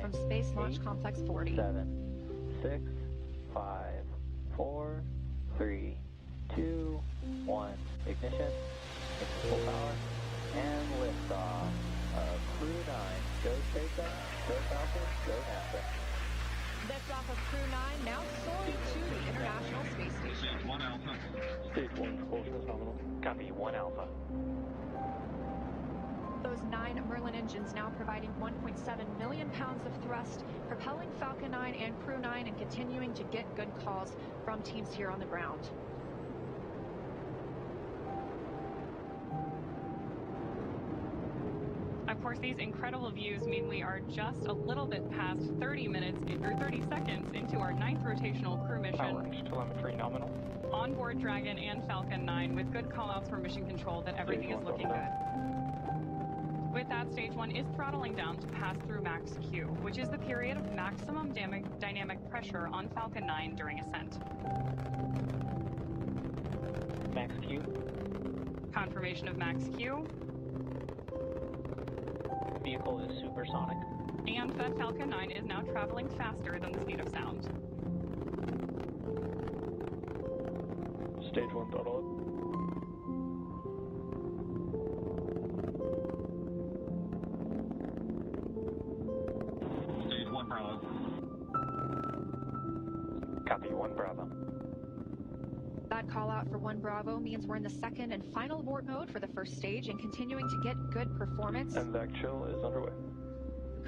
from Space Launch Complex 40. 7, 6, 5, 4, 3, 2, 1. Ignition. Full power. And liftoff of Crew-9. Go SpaceX, go Falcon, go NASA. Liftoff of Crew-9 now soaring to the International Space Station. Stage 1 Alpha. Stage 1, close nominal. Copy, 1 Alpha. Those 9 Merlin engines now providing 1.7 million pounds of thrust, propelling Falcon 9 and Crew-9 and continuing to get good calls from teams here on the ground. Of course, these incredible views mean we are just a little bit past 30 minutes or 30 seconds into our 9th rotational crew mission. Power, telemetry nominal. On board Dragon and Falcon 9 with good callouts from mission control that everything is looking good. With that, stage 1 is throttling down to pass through max Q, which is the period of maximum dynamic pressure on Falcon 9 during ascent. Max Q. Confirmation of max Q. Vehicle is supersonic. And that Falcon 9 is now traveling faster than the speed of sound. Stage 1 throttle up. Stage 1 Bravo. Copy, 1 Bravo. That call out for 1 1 Bravo means we're in the second and final abort mode for the first stage and continuing to get good performance. MVAC chill is underway.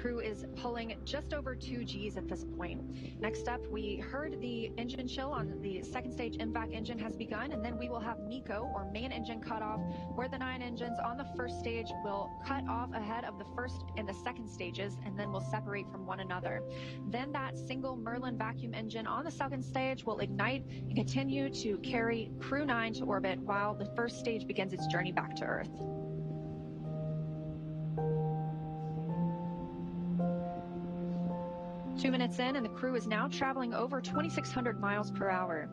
Crew is pulling just over 2 Gs at this point. Next up, we heard the engine chill on the second stage. MVAC engine has begun, and then we will have MECO, or main engine cutoff, where the 9 engines on the first stage will cut off ahead of the first and the second stages, and then will separate from one another. Then that single Merlin vacuum engine on the second stage will ignite and continue to carry Crew-9 to orbit while the first stage begins its journey back to Earth. Two minutes in, and the crew is now traveling over 2,600 miles per hour.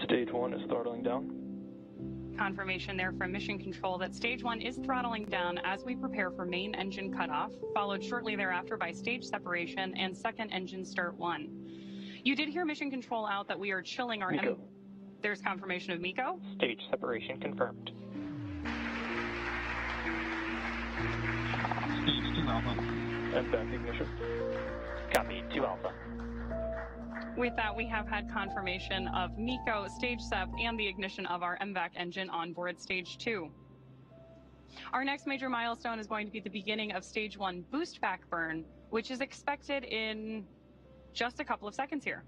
Stage 1 is throttling down. Confirmation there from Mission Control that Stage 1 is throttling down as we prepare for main engine cutoff, followed shortly thereafter by stage separation and second engine start 1. You did hear Mission Control out that we are chilling our... MECO. There's confirmation of MECO. Stage separation confirmed. Stage 2 Alpha. MVAC ignition. Copy, 2 Alpha. With that, we have had confirmation of MECO, Stage SEP, and the ignition of our MVAC engine on board Stage 2. Our next major milestone is going to be the beginning of Stage 1 boost back burn, which is expected in just a couple of seconds here.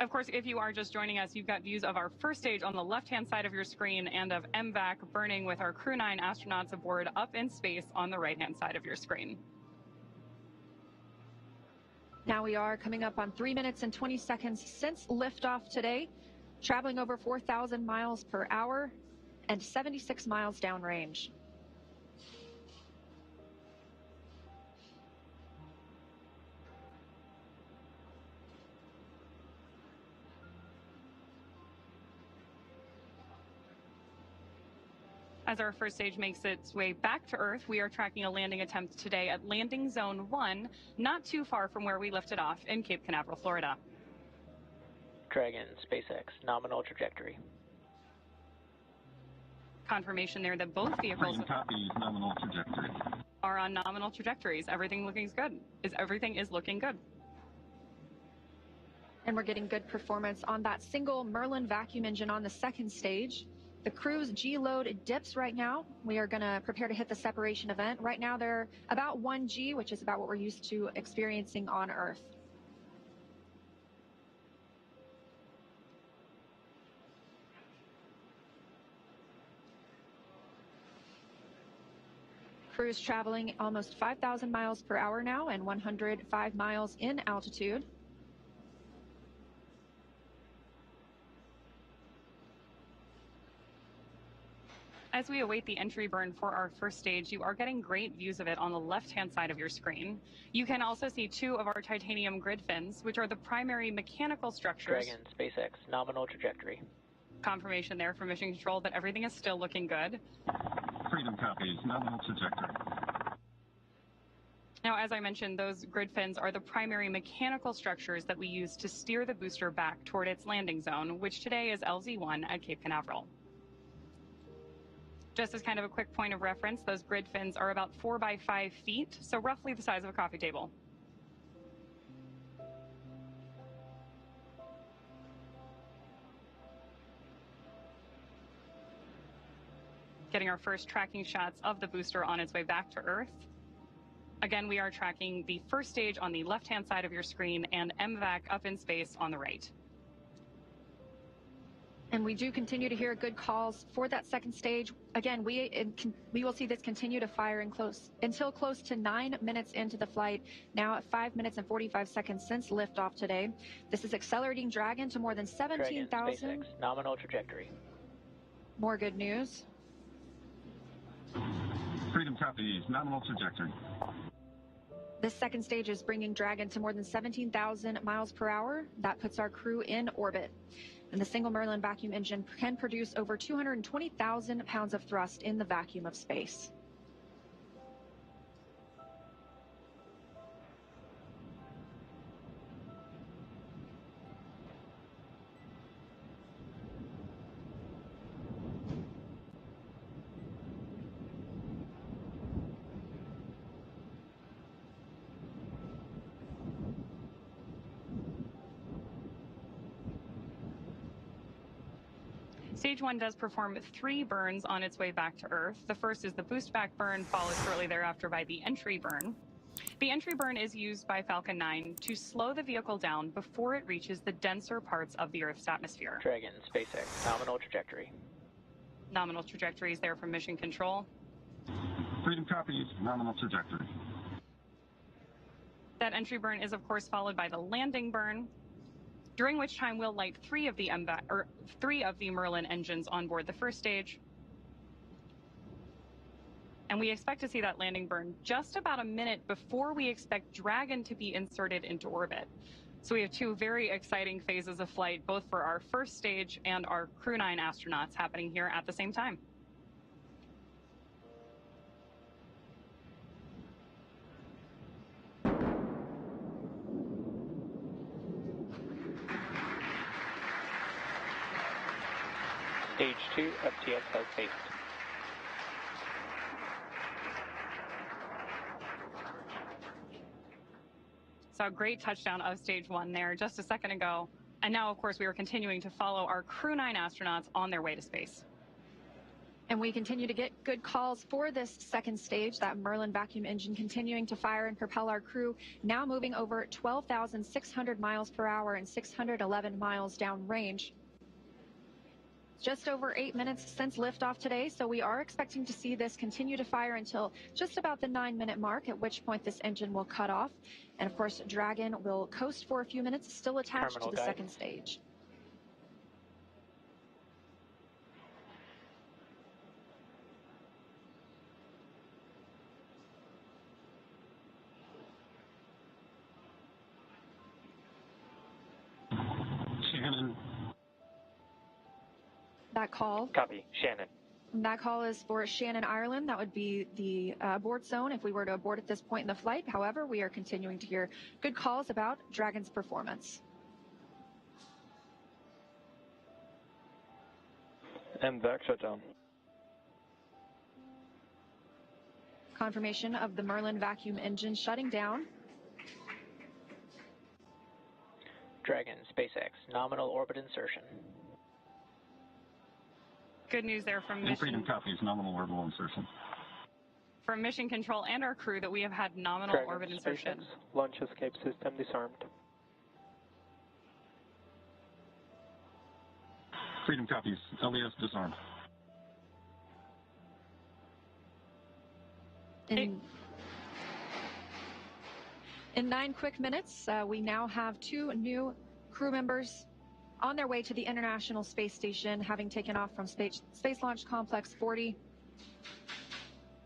Of course, if you are just joining us, you've got views of our first stage on the left-hand side of your screen and of MVAC burning with our Crew-9 astronauts aboard up in space on the right-hand side of your screen. Now we are coming up on 3 minutes and 20 seconds since liftoff today, traveling over 4,000 miles per hour and 76 miles downrange. As our first stage makes its way back to Earth, we are tracking a landing attempt today at landing zone 1, not too far from where we lifted off in Cape Canaveral, Florida. Dragon, SpaceX, nominal trajectory. Confirmation there that both vehicles Copy, nominal trajectory. are on nominal trajectories. Everything is looking good. And we're getting good performance on that single Merlin vacuum engine on the second stage. The crew's G-load dips right now. We are going to prepare to hit the separation event. Right now they're about 1 G, which is about what we're used to experiencing on Earth. Crew is traveling almost 5,000 miles per hour now and 105 miles in altitude. As we await the entry burn for our first stage, you are getting great views of it on the left-hand side of your screen. You can also see 2 of our titanium grid fins, which are the primary mechanical structures. Dragon, SpaceX, nominal trajectory. Confirmation there from Mission Control that everything is still looking good. Freedom copies, nominal trajectory. Now, as I mentioned, those grid fins are the primary mechanical structures that we use to steer the booster back toward its landing zone, which today is LZ-1 at Cape Canaveral. Just as kind of a quick point of reference, those grid fins are about 4 by 5 feet, so roughly the size of a coffee table. Getting our first tracking shots of the booster on its way back to Earth. Again, we are tracking the first stage on the left-hand side of your screen and MVAC up in space on the right. And we do continue to hear good calls for that second stage. Again, we will see this continue to fire until close to 9 minutes into the flight, now at 5 minutes and 45 seconds since liftoff today. This is accelerating Dragon to more than 17,000. SpaceX, nominal trajectory. More good news. Freedom copies, nominal trajectory. This second stage is bringing Dragon to more than 17,000 miles per hour. That puts our crew in orbit. And the single Merlin vacuum engine can produce over 220,000 pounds of thrust in the vacuum of space. Stage 1 does perform 3 burns on its way back to Earth. The first is the boost back burn, followed shortly thereafter by the entry burn. The entry burn is used by Falcon 9 to slow the vehicle down before it reaches the denser parts of the Earth's atmosphere. Dragon, SpaceX, nominal trajectory. Nominal trajectory is there from Mission Control. Freedom copies, nominal trajectory. That entry burn is, of course, followed by the landing burn, during which time we'll light three of the Merlin engines on board the first stage. And we expect to see that landing burn just about a minute before we expect Dragon to be inserted into orbit. So we have 2 very exciting phases of flight, both for our first stage and our Crew-9 astronauts happening here at the same time. Stage 2, FTS has based. So a great touchdown of stage 1 there just a second ago. And now, of course, we are continuing to follow our Crew-9 astronauts on their way to space. And we continue to get good calls for this second stage, that Merlin vacuum engine continuing to fire and propel our crew, now moving over 12,600 miles per hour and 611 miles downrange. Just over 8 minutes since liftoff today, so we are expecting to see this continue to fire until just about the 9-minute mark, at which point this engine will cut off. And of course, Dragon will coast for a few minutes, still attached to the second stage. Shannon. That call. Copy. Shannon. That call is for Shannon, Ireland. That would be the abort zone if we were to abort at this point in the flight. However, we are continuing to hear good calls about Dragon's performance. MVAC shutdown. Confirmation of the Merlin vacuum engine shutting down. Dragon, SpaceX, nominal orbit insertion. Good news there from Freedom Mission, copies, nominal orbital insertion. from Mission Control and our crew that we have had nominal Dragon, orbit insertion. SpaceX, launch escape system disarmed. Freedom copies, LES disarmed. In 9 quick minutes, we now have 2 new crew members on their way to the International Space Station, having taken off from Space Launch Complex 40.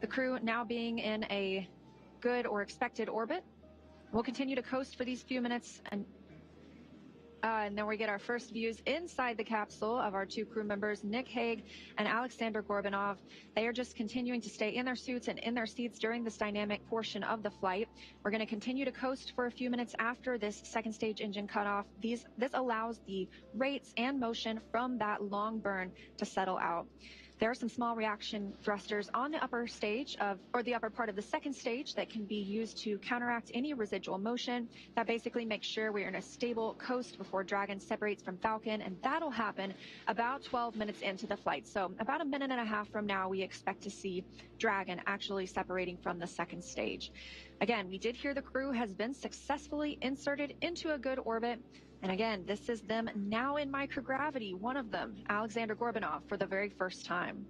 The crew now being in a good or expected orbit. We'll continue to coast for these few minutes, and then we get our first views inside the capsule of our 2 crew members, Nick Hague and Aleksandr Gorbunov. They are just continuing to stay in their suits and in their seats during this dynamic portion of the flight. We're going to continue to coast for a few minutes after this second stage engine cutoff. This allows the rates and motion from that long burn to settle out. There are some small reaction thrusters on the upper stage or the upper part of the second stage that can be used to counteract any residual motion. That basically makes sure we're in a stable coast before Dragon separates from Falcon, and that'll happen about 12 minutes into the flight. So about a minute and a half from now, we expect to see Dragon actually separating from the second stage. Again, we did hear the crew has been successfully inserted into a good orbit. And again, this is them now in microgravity, one of them, Aleksandr Gorbunov, for the very first time.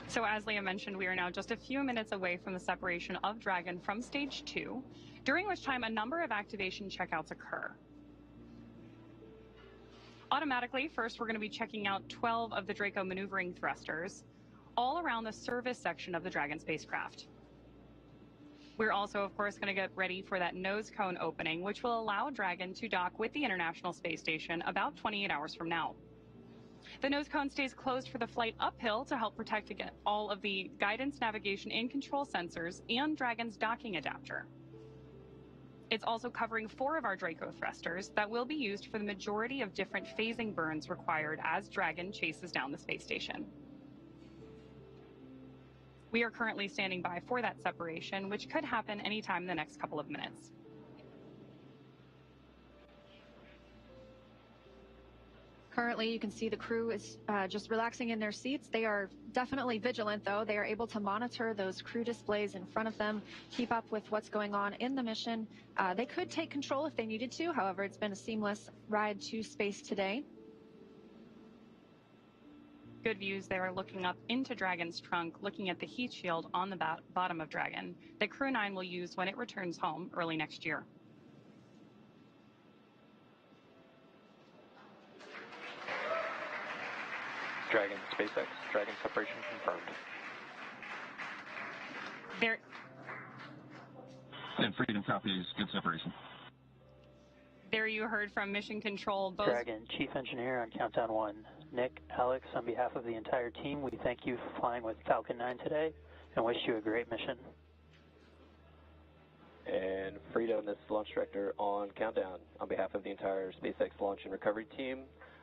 So as Leah mentioned, we are now just a few minutes away from the separation of Dragon from stage 2, during which time a number of activation checkouts occur. Automatically, first we're going to be checking out 12 of the Draco maneuvering thrusters, all around the service section of the Dragon spacecraft. We're also, of course, going to get ready for that nose cone opening, which will allow Dragon to dock with the International Space Station about 28 hours from now. The nose cone stays closed for the flight uphill to help protect against all of the guidance, navigation, and control sensors and Dragon's docking adapter. It's also covering 4 of our Draco thrusters that will be used for the majority of different phasing burns required as Dragon chases down the space station. We are currently standing by for that separation, which could happen anytime in the next couple of minutes. Currently, you can see the crew is just relaxing in their seats. They are definitely vigilant, though. They are able to monitor those crew displays in front of them, keep up with what's going on in the mission. They could take control if they needed to. However, it's been a seamless ride to space today. Good views there looking up into Dragon's trunk, looking at the heat shield on the bottom of Dragon that Crew-9 will use when it returns home early next year. Dragon, SpaceX, Dragon separation confirmed. And Freedom copies, good separation. There you heard from Mission Control. Dragon, Chief Engineer on Countdown 1. Nick, Alex, on behalf of the entire team, we thank you for flying with Falcon 9 today and wish you a great mission. And Freedom, this is Launch Director on Countdown. On behalf of the entire SpaceX Launch and Recovery team,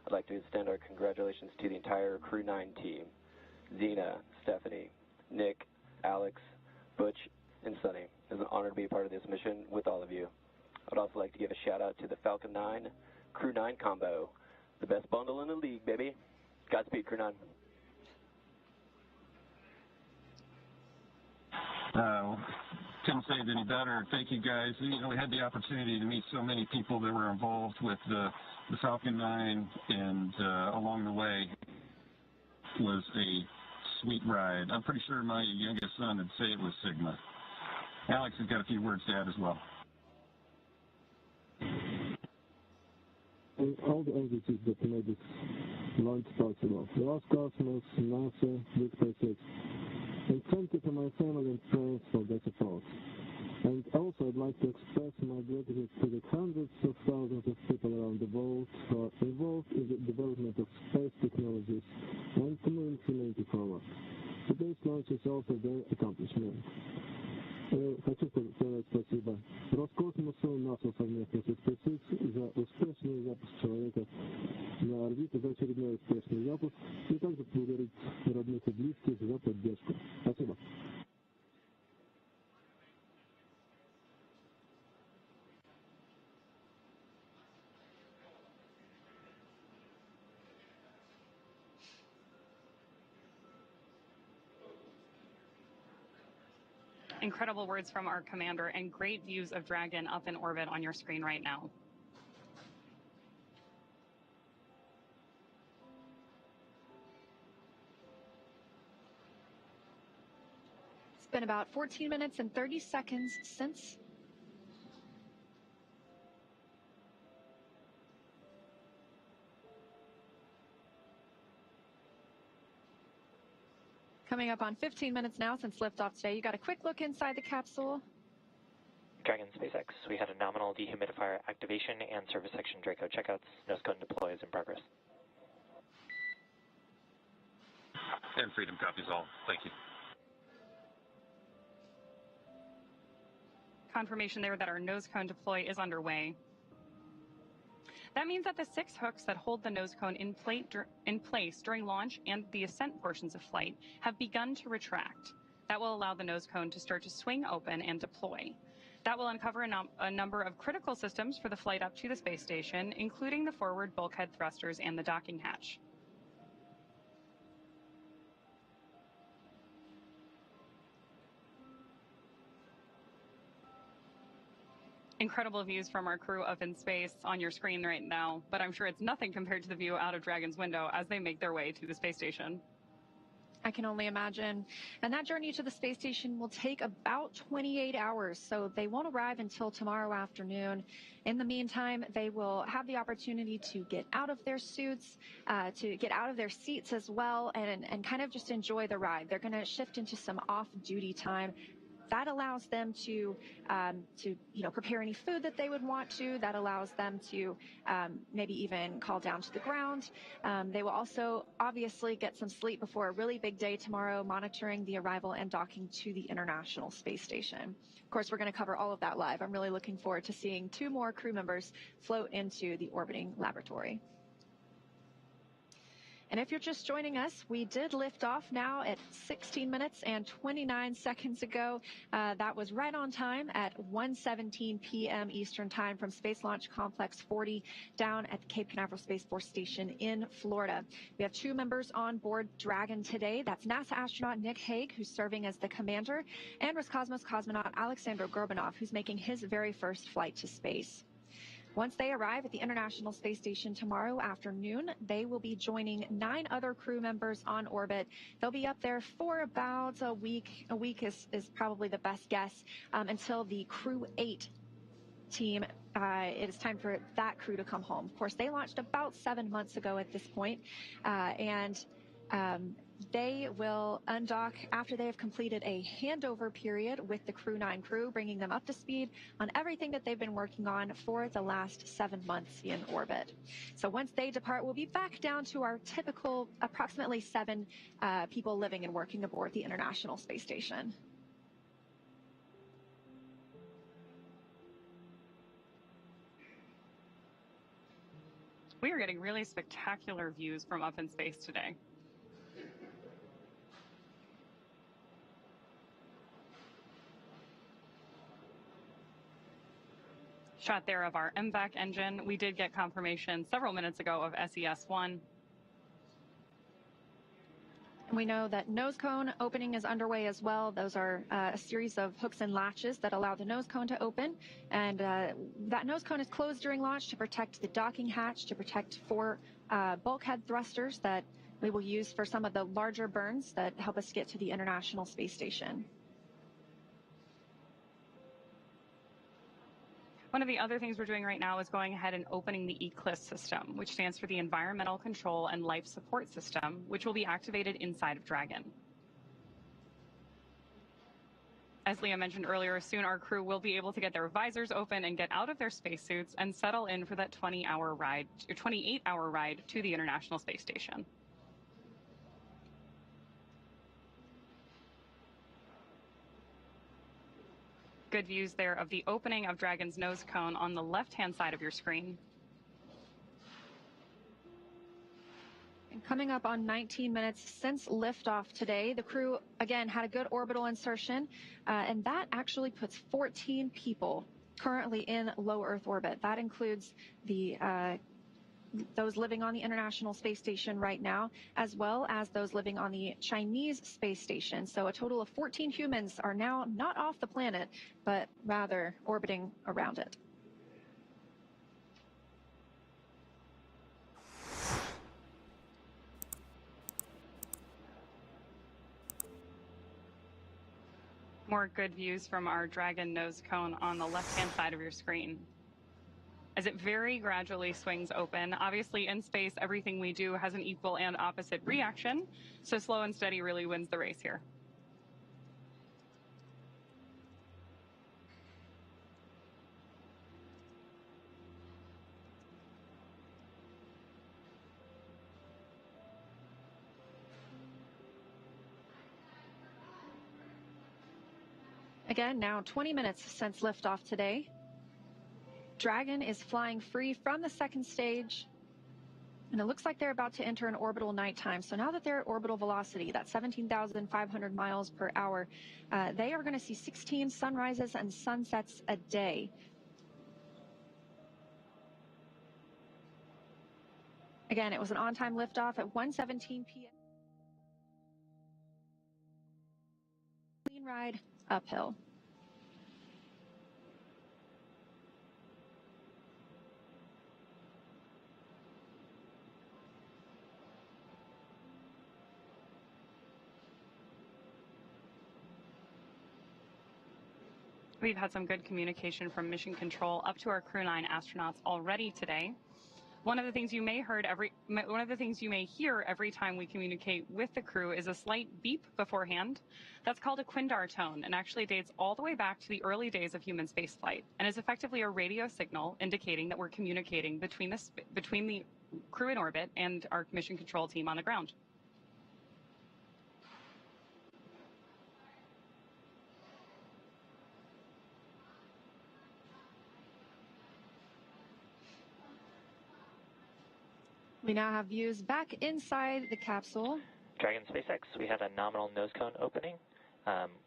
I'd like to extend our congratulations to the entire Crew-9 team. Zena, Stephanie, Nick, Alex, Butch, and Suni. It's an honor to be a part of this mission with all of you. I'd also like to give a shout out to the Falcon 9 Crew-9 combo. The best bundle in the league, baby. Godspeed, Crew-9. Couldn't say it any better. Thank you, guys. You know, we had the opportunity to meet so many people that were involved with the Falcon 9, and along the way was a sweet ride. I'm pretty sure my youngest son would say it was Sigma. Alex has got a few words to add as well. And all the entities that made this launch possible. Roscosmos, NASA, Big SpaceX. And thank you to my family and friends for their support. And also I'd like to express my gratitude to the hundreds of thousands of people around the world who are involved in the development of space technologies and to move humanity forward. Today's launch is also their accomplishment. Хочу сказать спасибо Роскосмосу, НАСА совместно со SpaceX за успешный запуск человека на орбиту, за очередной успешный запуск, и также благодарить родных и близких за поддержку. Спасибо. Incredible words from our commander and great views of Dragon up in orbit on your screen right now. It's been about 14 minutes and 30 seconds since coming up on 15 minutes now since liftoff today. You got a quick look inside the capsule. Dragon SpaceX, we had a nominal dehumidifier activation and service section Draco checkouts. Nose cone deploy is in progress. And Freedom copies all. Thank you. Confirmation there that our nose cone deploy is underway. That means that the 6 hooks that hold the nose cone in place during launch and the ascent portions of flight have begun to retract. That will allow the nose cone to start to swing open and deploy. That will uncover a number of critical systems for the flight up to the space station, including the forward bulkhead thrusters and the docking hatch. Incredible views from our crew up in space on your screen right now, but I'm sure it's nothing compared to the view out of Dragon's window as they make their way to the space station. I can only imagine. And that journey to the space station will take about 28 hours, so they won't arrive until tomorrow afternoon. In the meantime, they will have the opportunity to get out of their suits, to get out of their seats as well, and kind of just enjoy the ride. They're going to shift into some off-duty time. That allows them to prepare any food that they would want to. That allows them to maybe even call down to the ground. They will also obviously get some sleep before a really big day tomorrow, monitoring the arrival and docking to the International Space Station. Of course, we're going to cover all of that live. I'm really looking forward to seeing 2 more crew members float into the orbiting laboratory. And if you're just joining us, we did lift off now at 16 minutes and 29 seconds ago. That was right on time at 1:17 p.m. Eastern Time from Space Launch Complex 40 down at the Cape Canaveral Space Force Station in Florida. We have 2 members on board Dragon today. That's NASA astronaut Nick Hague, who's serving as the commander, and Roscosmos cosmonaut Aleksandr Gorbunov, who's making his very first flight to space. Once they arrive at the International Space Station tomorrow afternoon, they will be joining 9 other crew members on orbit. They'll be up there for about a week. A week is probably the best guess, until the Crew-9 team, it is time for that crew to come home. Of course, they launched about 7 months ago at this point, they will undock after they have completed a handover period with the Crew-9 crew, bringing them up to speed on everything that they've been working on for the last 7 months in orbit. So once they depart, we'll be back down to our typical approximately 7 people living and working aboard the International Space Station. We are getting really spectacular views from up in space today. Shot there of our MVAC engine. We did get confirmation several minutes ago of SES-1. We know that nose cone opening is underway as well. Those are a series of hooks and latches that allow the nose cone to open. And that nose cone is closed during launch to protect the docking hatch, to protect 4 bulkhead thrusters that we will use for some of the larger burns that help us get to the International Space Station. One of the other things we're doing right now is going ahead and opening the ECLSS system, which stands for the Environmental Control and Life Support System, which will be activated inside of Dragon. As Leah mentioned earlier, soon our crew will be able to get their visors open and get out of their spacesuits and settle in for that 28-hour ride to the International Space Station. Good views there of the opening of Dragon's nose cone on the left-hand side of your screen. And coming up on 19 minutes since liftoff today, the crew, again, had a good orbital insertion, and that actually puts 14 people currently in low Earth orbit. That includes the those living on the International Space Station right now, as well as those living on the Chinese space station. So a total of 14 humans are now not off the planet, but rather orbiting around it. More good views from our Dragon nose cone on the left-hand side of your screen, as it very gradually swings open. Obviously, in space, everything we do has an equal and opposite reaction, so slow and steady really wins the race here. Again, now 20 minutes since liftoff today. Dragon is flying free from the second stage, and it looks like they're about to enter an orbital nighttime. So now that they're at orbital velocity, that's 17,500 miles per hour, they are going to see 16 sunrises and sunsets a day. Again, it was an on-time liftoff at 1:17 p.m. Clean ride uphill. We've had some good communication from Mission Control up to our Crew-9 astronauts already today. One of the things you may hear every time we communicate with the crew is a slight beep beforehand. That's called a Quindar tone, and actually dates all the way back to the early days of human spaceflight, and is effectively a radio signal indicating that we're communicating between the crew in orbit and our Mission Control team on the ground. We now have views back inside the capsule. Dragon SpaceX, we had a nominal nose cone opening.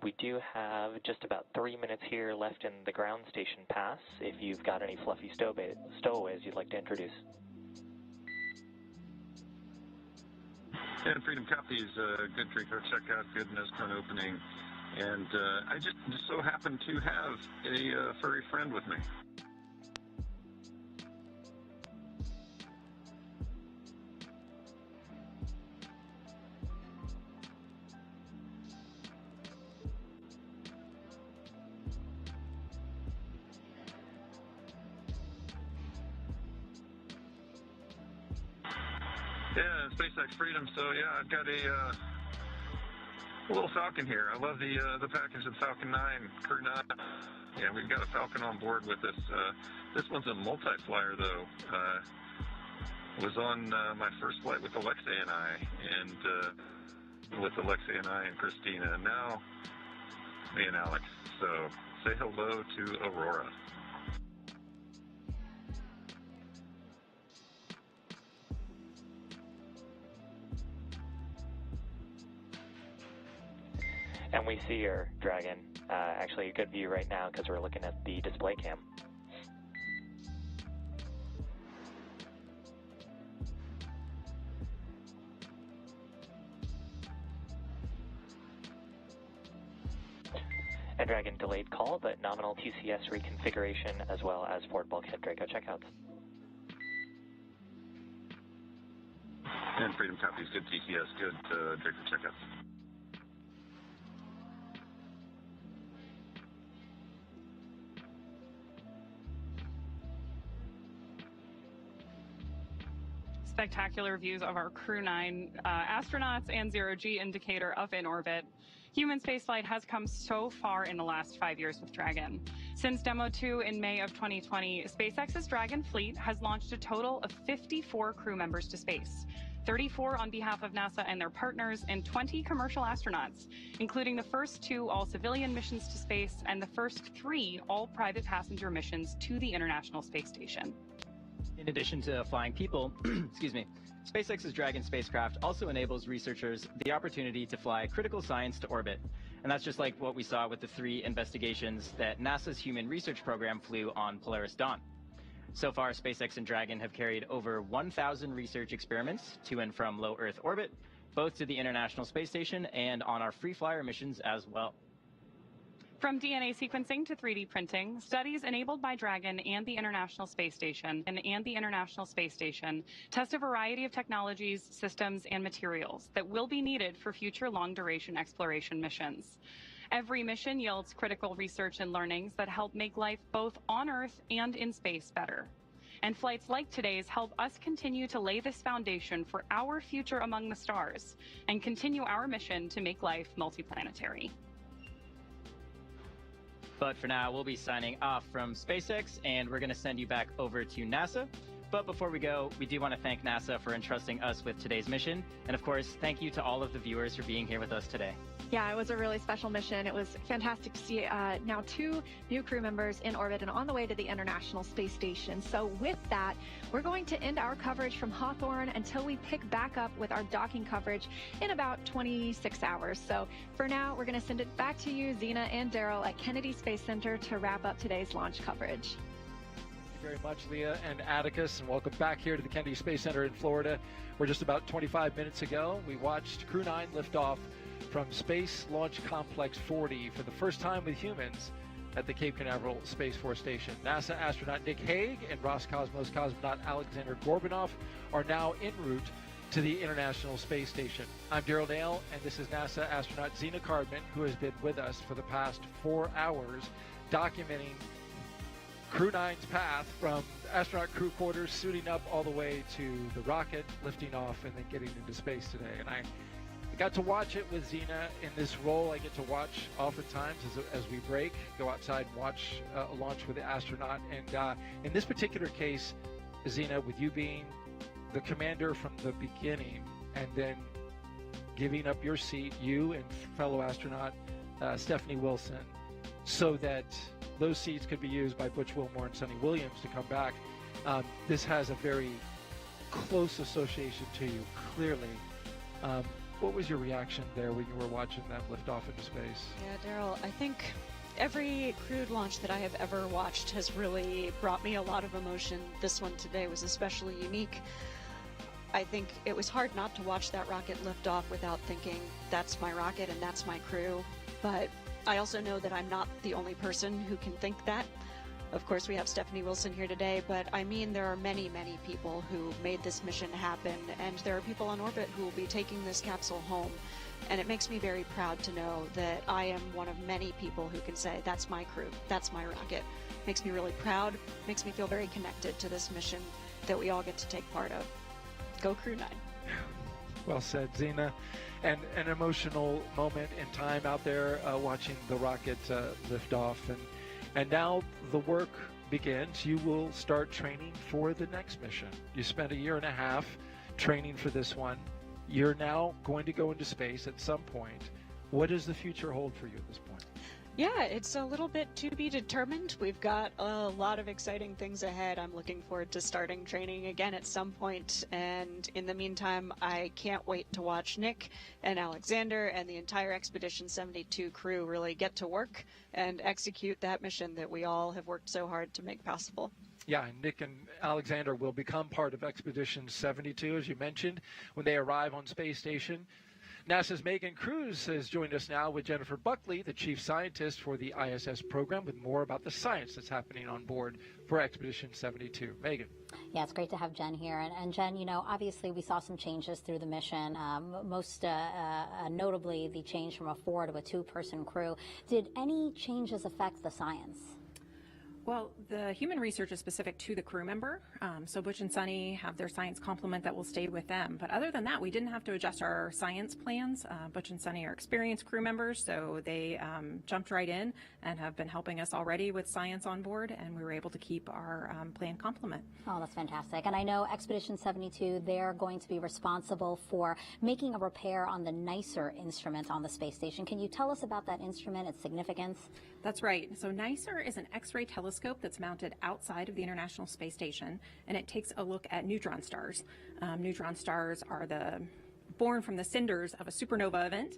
We do have just about 3 minutes here left in the ground station pass if you've got any fluffy stowaways you'd like to introduce. And Freedom copies, good Draco checkout, good nose cone opening. And I just so happen to have a furry friend with me. Yeah, SpaceX Freedom. So yeah, I've got a little Falcon here. I love the package of Falcon 9 Crew-9. Yeah, we've got a Falcon on board with us. This one's a multi-flyer though. Was on my first flight with Alexei and I, and with Alexei and I and Christina, and now me and Alex. So say hello to Aurora. And we see your Dragon. Actually, a good view right now because we're looking at the display cam. And Dragon delayed call, but nominal TCS reconfiguration as well as forward bulkhead Draco checkouts. And Freedom copies, good TCS, good Draco checkouts. Spectacular views of our Crew-9 astronauts and zero-G indicator up in orbit. Human spaceflight has come so far in the last 5 years with Dragon. Since Demo 2 in May of 2020, SpaceX's Dragon fleet has launched a total of 54 crew members to space. 34 on behalf of NASA and their partners, and 20 commercial astronauts, including the first 2 all-civilian missions to space and the first 3 all-private passenger missions to the International Space Station. In addition to flying people, excuse me, SpaceX's Dragon spacecraft also enables researchers the opportunity to fly critical science to orbit. And that's just like what we saw with the 3 investigations that NASA's Human Research Program flew on Polaris Dawn. So far, SpaceX and Dragon have carried over 1,000 research experiments to and from low Earth orbit, both to the International Space Station and on our free flyer missions as well. From DNA sequencing to 3D printing, studies enabled by Dragon and the International Space Station test a variety of technologies, systems, and materials that will be needed for future long-duration exploration missions. Every mission yields critical research and learnings that help make life both on Earth and in space better. And flights like today's help us continue to lay this foundation for our future among the stars and continue our mission to make life multiplanetary. But for now, we'll be signing off from SpaceX, and we're going to send you back over to NASA. But before we go, we do want to thank NASA for entrusting us with today's mission. And of course, thank you to all of the viewers for being here with us today. Yeah, it was a really special mission. It was fantastic to see now 2 new crew members in orbit and on the way to the International Space Station. So with that, we're going to end our coverage from Hawthorne until we pick back up with our docking coverage in about 26 hours. So for now, we're going to send it back to you, Zena and Daryl at Kennedy Space Center to wrap up today's launch coverage. Thank you very much, Leah and Atticus, and welcome back here to the Kennedy Space Center in Florida, where just about 25 minutes ago, we watched Crew-9 lift off from Space Launch Complex 40 for the first time with humans at the Cape Canaveral Space Force Station. NASA astronaut Nick Hague and Roscosmos cosmonaut Aleksandr Gorbunov are now en route to the International Space Station. I'm Daryl Dale, and this is NASA astronaut Zena Cardman, who has been with us for the past 4 hours, documenting Crew-9's path from astronaut crew quarters, suiting up all the way to the rocket, lifting off, and then getting into space today. And I got to watch it with Zena in this role. I get to watch oftentimes as we break, go outside and watch a launch with the astronaut. And in this particular case, Zena, with you being the commander from the beginning and then giving up your seat, you and fellow astronaut Stephanie Wilson, so that those seats could be used by Butch, Wilmore, and Sonny Williams to come back. This has a very close association to you, clearly. What was your reaction there when you were watching them lift off into space? Yeah, Daryl, I think every crewed launch that I have ever watched has really brought me a lot of emotion. This one today was especially unique. I think it was hard not to watch that rocket lift off without thinking, that's my rocket and that's my crew. But I also know that I'm not the only person who can think that. Of course, we have Stephanie Wilson here today, but I mean, there are many, many people who made this mission happen, and there are people on orbit who will be taking this capsule home. And it makes me very proud to know that I am one of many people who can say, that's my crew, that's my rocket. Makes me really proud, makes me feel very connected to this mission that we all get to take part of. Go Crew-9. Well said, Zena. And an emotional moment in time out there watching the rocket lift off. And now the work begins. You will start training for the next mission. You spent 1.5 years training for this one. You're now going to go into space at some point. What does the future hold for you at this point? Yeah, it's a little bit to be determined. We've got a lot of exciting things ahead. I'm looking forward to starting training again at some point. And in the meantime, I can't wait to watch Nick and Aleksandr and the entire Expedition 72 crew really get to work and execute that mission that we all have worked so hard to make possible. Yeah, and Nick and Aleksandr will become part of Expedition 72, as you mentioned, when they arrive on Space Station. NASA's Megan Cruz has joined us now with Jennifer Buckley, the chief scientist for the ISS program, with more about the science that's happening on board for Expedition 72. Megan. Yeah, it's great to have Jen here. And Jen, you know, obviously we saw some changes through the mission, most notably the change from a 4 to a 2-person crew. Did any changes affect the science? Well, the human research is specific to the crew member, so Butch and Suni have their science complement that will stay with them. But other than that, we didn't have to adjust our science plans. Butch and Suni are experienced crew members, so they jumped right in and have been helping us already with science on board, and we were able to keep our plan complement. Oh, that's fantastic. And I know Expedition 72, they're going to be responsible for making a repair on the NICER instrument on the space station. Can you tell us about that instrument, its significance? That's right. So NICER is an X-ray telescope that's mounted outside of the International Space Station, and it takes a look at neutron stars. Neutron stars are born from the cinders of a supernova event.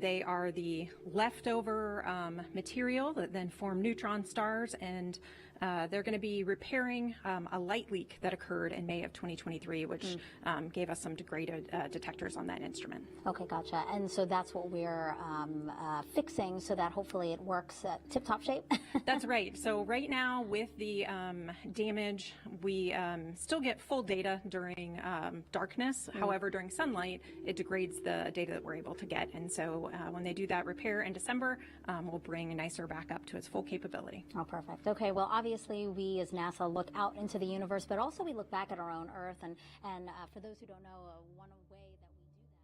They are the leftover material that then form neutron stars, and they're going to be repairing a light leak that occurred in May of 2023, which gave us some degraded detectors on that instrument. Okay, gotcha. And so that's what we're fixing so that hopefully it works tip-top shape? That's right. So right now with the damage, we still get full data during darkness. However, during sunlight, it degrades the data that we're able to get. And so when they do that repair in December, we'll bring NICER back up to its full capability. Oh, perfect. Okay, well, obviously we as NASA look out into the universe, but also we look back at our own Earth. And for those who don't know, one way that we do that.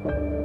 you.